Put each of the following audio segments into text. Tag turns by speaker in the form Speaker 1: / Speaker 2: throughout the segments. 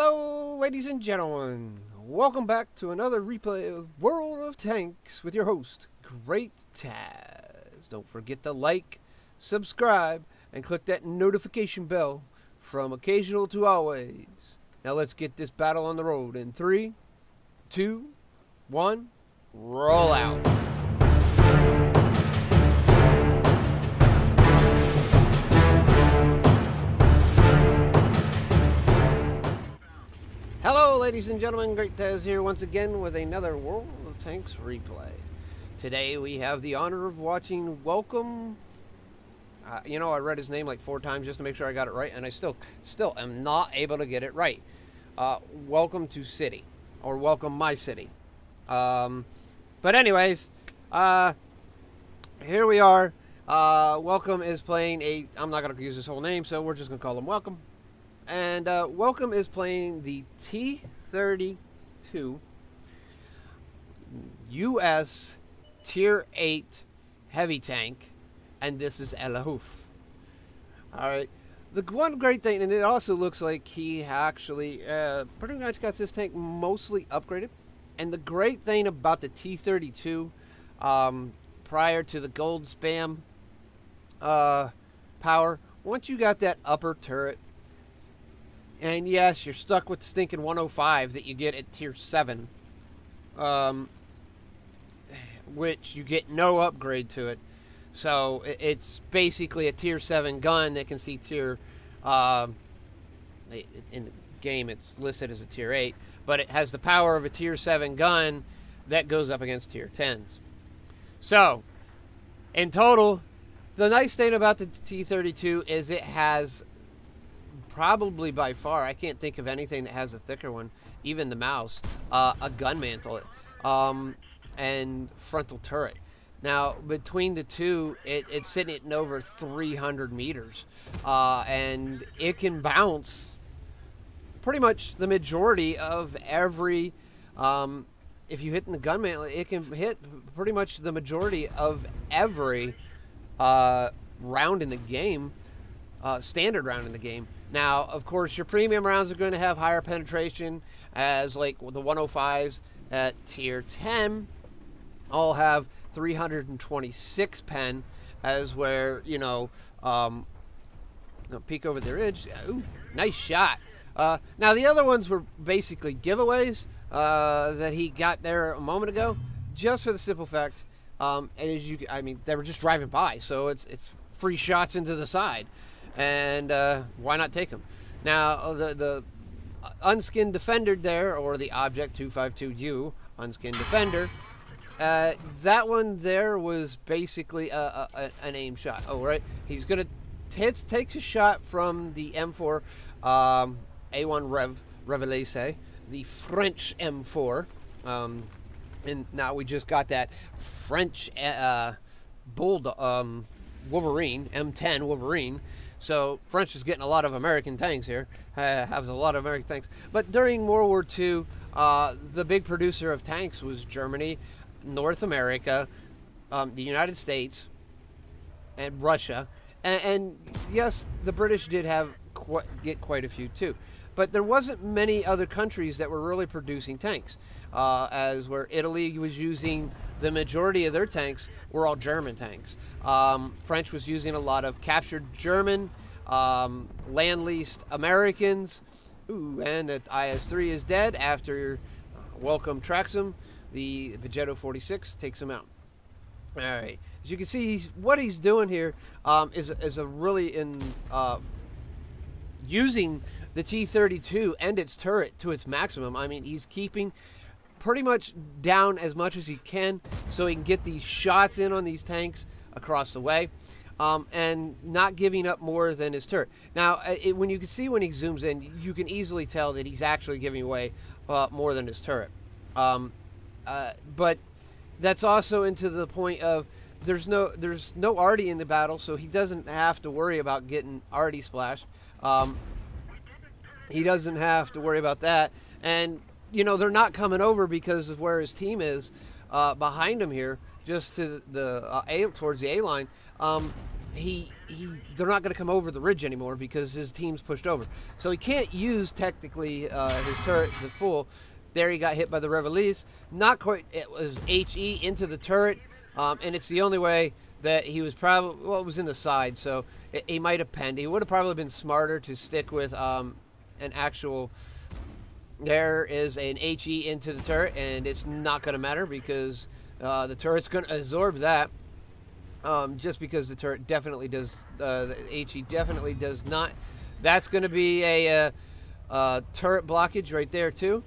Speaker 1: Hello, ladies and gentlemen. Welcome back to another replay of World of Tanks with your host, GreatTaz. Don't forget to like, subscribe, and click that notification bell from occasional to always. Now let's get this battle on the road in 3, 2, 1, roll out. Hello, ladies and gentlemen, GreatTaz here once again with another World of Tanks replay. Today we have the honor of watching Welcome. I read his name like 4 times just to make sure I got it right, and I still am not able to get it right. Welcome to City, or Welcome My City. But anyways, here we are. Welcome is playing I'm not going to use his whole name, so we're just going to call him Welcome. And Welcome is playing the T32 U.S. Tier 8 heavy tank, and this is Halluf. Alright, the one great thing, and it also looks like he actually pretty much got this tank mostly upgraded. And the great thing about the T32, prior to the gold spam power, once you got that upper turret, and yes, you're stuck with the stinking 105 that you get at Tier 7. Which you get no upgrade to it. So it's basically a Tier 7 gun that can see Tier... in the game it's listed as a Tier 8. But it has the power of a Tier 7 gun that goes up against Tier 10s. So, in total, the nice thing about the T32 is it has... probably by far, I can't think of anything that has a thicker one, even the mouse, a gun mantle, and frontal turret. Now, between the two, it's sitting at over 300 meters, and it can bounce pretty much the majority of every, if you hit in the gun mantle, it can hit pretty much the majority of every round in the game, standard round in the game. Now, of course, your premium rounds are going to have higher penetration, as like the 105s at Tier 10 all have 326 pen, as where, peek over the ridge. Ooh, nice shot. Now, the other ones were basically giveaways that he got there a moment ago, they were just driving by, so it's free shots into the side. And why not take them? Now, the unskinned defender there, or the Object 252U unskinned defender, that one there was basically an aim shot. Oh, right. He's going to take a shot from the M4 A1 Ricochet, the French M4. And now we just got that French Wolverine, M10 Wolverine. So French is getting a lot of American tanks here, has a lot of American tanks. But during World War II, the big producer of tanks was Germany, North America, the United States, and Russia. And yes, the British did get quite a few too. But there wasn't many other countries that were really producing tanks, as where Italy was using the majority of their tanks were all German tanks. French was using a lot of captured German, land-leased Americans. Ooh, and the IS-3 is dead after Welcome tracks him. The Vegetto 46 takes him out. All right, as you can see, what he's doing here is a really using the T32 and its turret to its maximum. I mean, he's keeping pretty much down as much as he can so he can get these shots in on these tanks across the way, and not giving up more than his turret. Now, when you can see when he zooms in, you can easily tell that he's actually giving away more than his turret. But that's also into the point of there's no arty in the battle, so he doesn't have to worry about getting arty splashed. He doesn't have to worry about that, and they're not coming over because of where his team is behind him here, just to the towards the A line. they're not going to come over the ridge anymore because his team's pushed over. So he can't use technically his turret the full. There he got hit by the Reveilles. Not quite. It was HE into the turret, and it's the only way that he was probably, well, it was in the side, so he might have penned. He would have probably been smarter to stick with an actual. There is an HE into the turret, and it's not going to matter because the turret's going to absorb that. Just because the turret definitely does, the HE definitely does not. That's going to be a turret blockage right there too.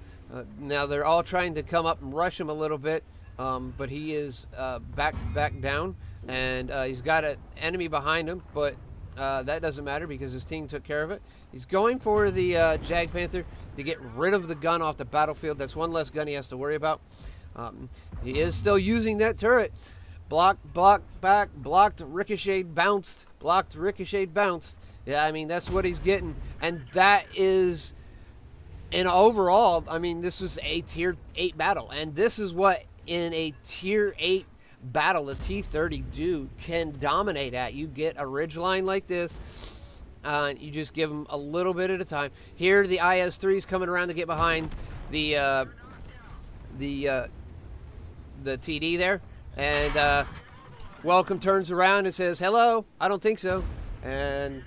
Speaker 1: Now they're all trying to come up and rush him a little bit, but he is back down, and he's got an enemy behind him, but that doesn't matter because his team took care of it. He's going for the Jag Panther to get rid of the gun off the battlefield. That's one less gun he has to worry about. He is still using that turret. Blocked, back, blocked, ricocheted, bounced, blocked, ricocheted, bounced. Yeah, I mean, that's what he's getting. And that is, and overall, I mean, this was a Tier 8 battle. And this is what, in a Tier 8 battle, the T32 can dominate at. You get a ridge line like this. You just give them a little bit at a time. Here, the IS-3 is coming around to get behind the TD there. And Welcome turns around and says, hello, I don't think so. And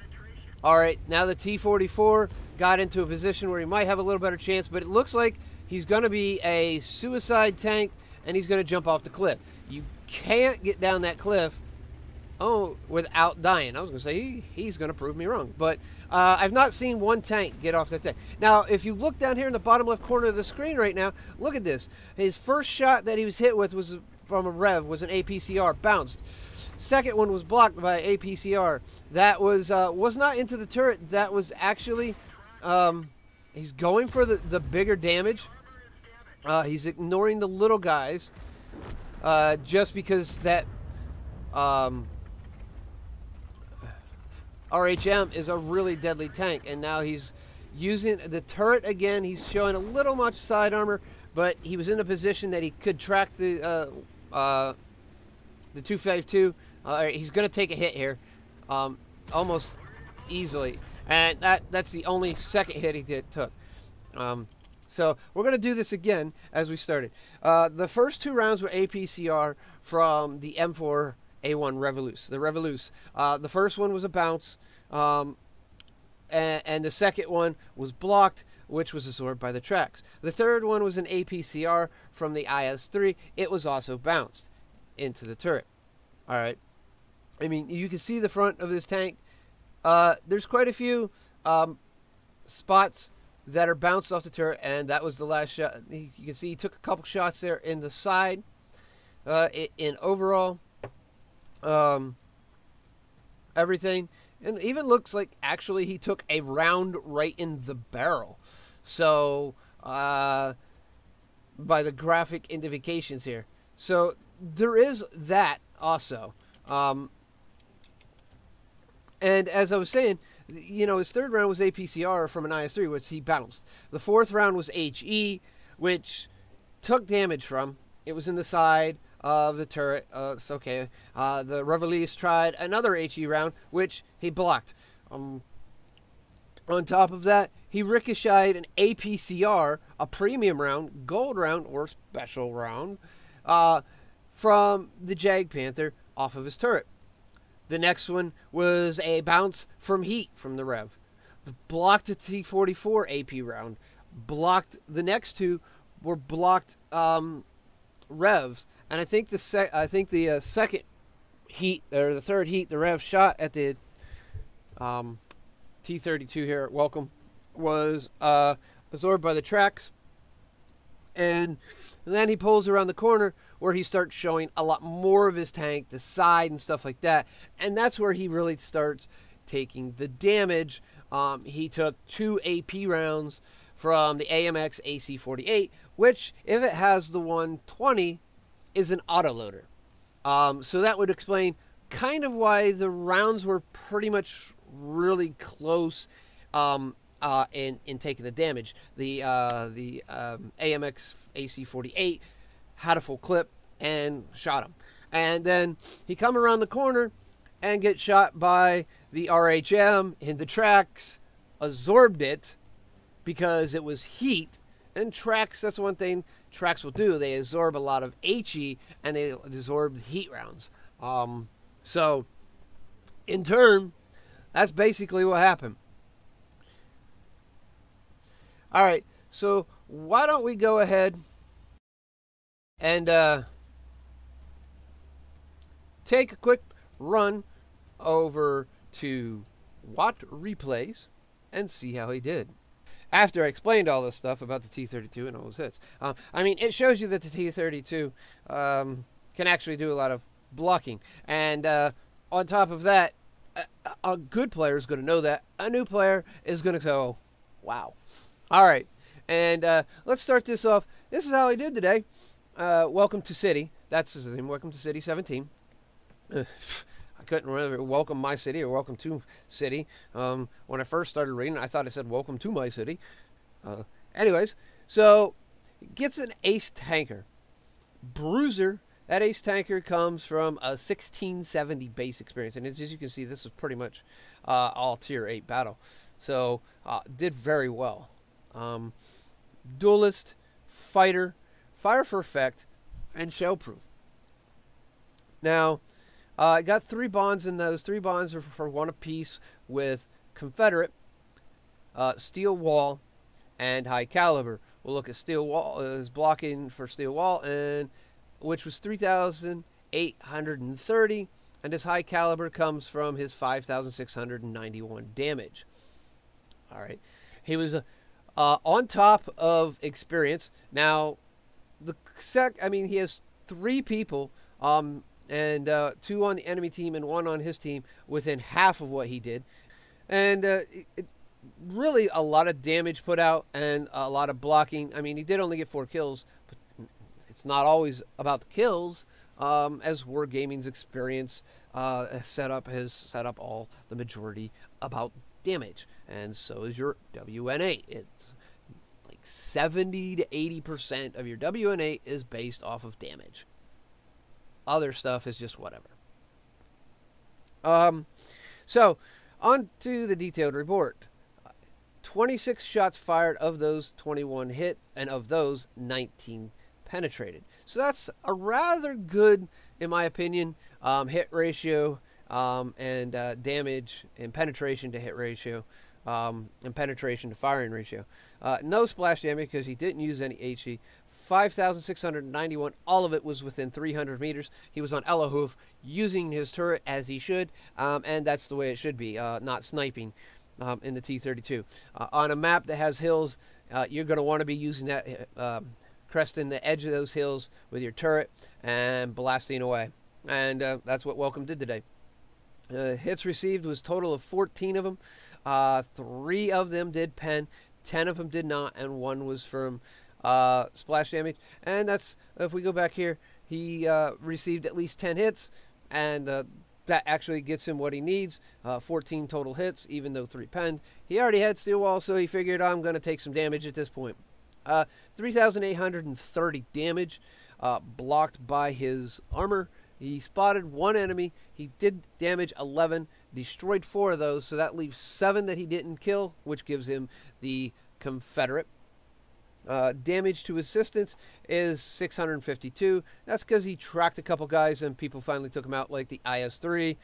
Speaker 1: all right, now the T-44 got into a position where he might have a little better chance, but it looks like he's going to be a suicide tank, and he's going to jump off the cliff. You can't get down that cliff without dying. I was going to say, he's going to prove me wrong. But I've not seen one tank get off that tank. Now, if you look down here in the bottom left corner of the screen right now, look at this. His first shot that he was hit with was from a Rev, was an APCR, bounced. Second one was blocked by APCR. That was not into the turret. That was actually, he's going for the bigger damage. He's ignoring the little guys just because that RHM is a really deadly tank, and now he's using the turret again. He's showing a little much side armor, but he was in a position that he could track the 252. He's going to take a hit here, almost easily, and that's the only second hit he took. So we're going to do this again as we started. The first two rounds were APCR from the M4A1 Revolus. The Revolus. The first one was a bounce, and the second one was blocked, which was absorbed by the tracks. The third one was an APCR from the IS-3. It was also bounced into the turret. All right. I mean, you can see the front of this tank. There's quite a few spots that are bounced off the turret, and that was the last shot. You can see he took a couple shots there in the side. In overall, everything, and even looks like actually he took a round right in the barrel. So, by the graphic indications here. So, there is that also. And as I was saying, you know, his third round was APCR from an IS-3, which he bounced. The fourth round was HE, which took damage from. It was in the side of the turret. It's okay. The Reveilles tried another HE round, which he blocked. On top of that, he ricocheted an APCR, a premium round, gold round, or special round, from the Jag Panther off of his turret. The next one was a bounce from heat from the Rev. Blocked a T-44 AP round. Blocked the next two were blocked Revs, and I think the second heat, or the third heat, the Rev shot at the T-32 here at Welcome was absorbed by the tracks, and then he pulls around the corner where he starts showing a lot more of his tank, the side and stuff like that, and that's where he really starts taking the damage. He took 2 AP rounds from the AMX AC-48, which, if it has the 120, is an autoloader. So that would explain kind of why the rounds were pretty much really close in taking the damage. The AMX AC-48 had a full clip and shot him. And then he come around the corner, and get shot by the RHM in the tracks, absorbed it because it was heat. And tracks, that's one thing tracks will do. They absorb a lot of HE and they absorb heat rounds. So, in turn, that's basically what happened. All right, so why don't we go ahead and take a quick run over to Watt Replays and see how he did. After I explained all this stuff about the T32 and all those hits. I mean, it shows you that the T32 can actually do a lot of blocking. And on top of that, a good player is going to know that. A new player is going to go, wow. All right, and let's start this off. This is how he did today. Welcome to City. That's his name, Welcome to City 17. I couldn't remember Welcome My City or Welcome to City. When I first started reading, I thought it said Welcome to My City. Anyways, so gets an ace tanker. Bruiser, that ace tanker comes from a 1670 base experience. And as you can see, this is pretty much all tier 8 battle. So did very well. Duelist, fighter, fire for effect, and shellproof. Now, I got 3 bonds in those. 3 bonds are for 1 apiece with Confederate, steel wall, and high caliber. We'll look at steel wall as blocking for steel wall, and which was 3,830, and his high caliber comes from his 5,691 damage. All right, he was on top of experience. Now, he has 3 people. And 2 on the enemy team and 1 on his team within half of what he did. And really a lot of damage put out and a lot of blocking. I mean, he did only get 4 kills, but it's not always about the kills, as Wargaming's experience has set up all the majority about damage. And so is your WNA. It's like 70 to 80% of your WNA is based off of damage. Other stuff is just whatever. So, on to the detailed report. 26 shots fired, of those 21 hit, and of those 19 penetrated. So that's a rather good, in my opinion, hit ratio and damage and penetration to hit ratio and penetration to firing ratio. No splash damage because he didn't use any HE. 5,691, all of it was within 300 meters. He was on Halluf using his turret as he should, and that's the way it should be, not sniping in the T32. On a map that has hills, you're going to want to be using that, cresting the edge of those hills with your turret and blasting away. And that's what Welcome did today. Hits received was a total of 14 of them. 3 of them did pen, 10 of them did not, and 1 was from splash damage. And that's, if we go back here, he received at least 10 hits, and that actually gets him what he needs. 14 total hits, even though 3 penned. He already had steel wall, so he figured, I'm going to take some damage at this point. 3,830 damage blocked by his armor. He spotted 1 enemy. He did damage 11, destroyed 4 of those, so that leaves 7 that he didn't kill, which gives him the Confederate. Damage to assistance is 652. That's because he tracked a couple guys and people finally took him out, like the IS-3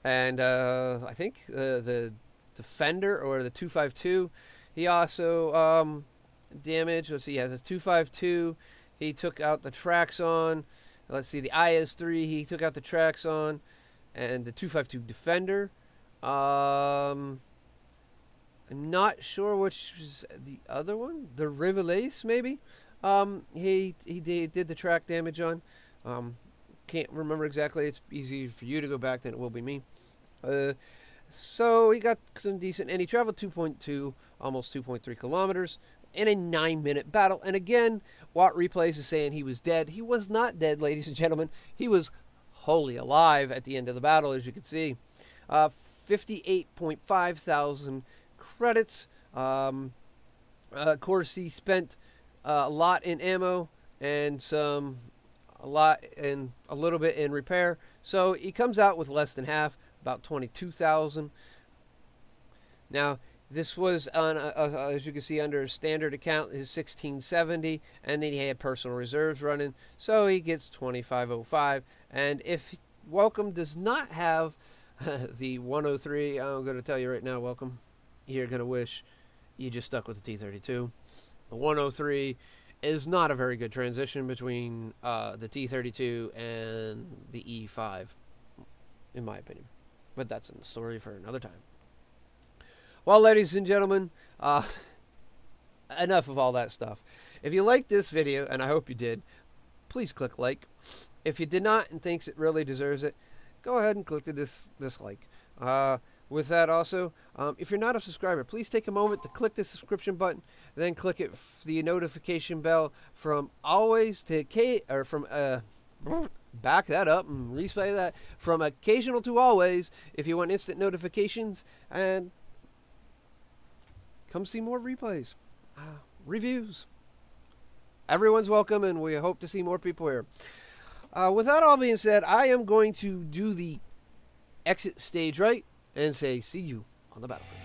Speaker 1: and I think the Defender or the 252. He also damaged, let's see, yeah, the 252 he took out the tracks on. Let's see, the IS-3 he took out the tracks on, and the 252 Defender. I'm not sure which was the other one. The Ricochet, maybe. He did the track damage on. Can't remember exactly. It's easier for you to go back than it will be me. So he got some decent, and he traveled 2.2, almost 2.3 kilometers in a 9-minute battle. And again, Watt Replays is saying he was dead. He was not dead, ladies and gentlemen. He was wholly alive at the end of the battle, as you can see. 58.5 thousand credits. Of course, he spent a lot in ammo and a little bit in repair. So he comes out with less than half. about 22,000. Now, this was on, as you can see, under standard account, his 1670, and then he had personal reserves running, so he gets 2505. And if Welcome does not have the 103, I'm going to tell you right now, Welcome, you're going to wish you just stuck with the T32. The 103 is not a very good transition between the T32 and the E5, in my opinion. But that's a story for another time. Well, ladies and gentlemen, enough of all that stuff. If you liked this video, and I hope you did, please click like. If you did not and thinks it really deserves it, go ahead and click the dislike. With that also, if you're not a subscriber, please take a moment to click the subscription button, then click the notification bell from always to back that up and replay that, from occasional to always, if you want instant notifications, and come see more replays, reviews. Everyone's welcome, and we hope to see more people here. With that all being said, I am going to do the exit stage right and say see you on the battlefield.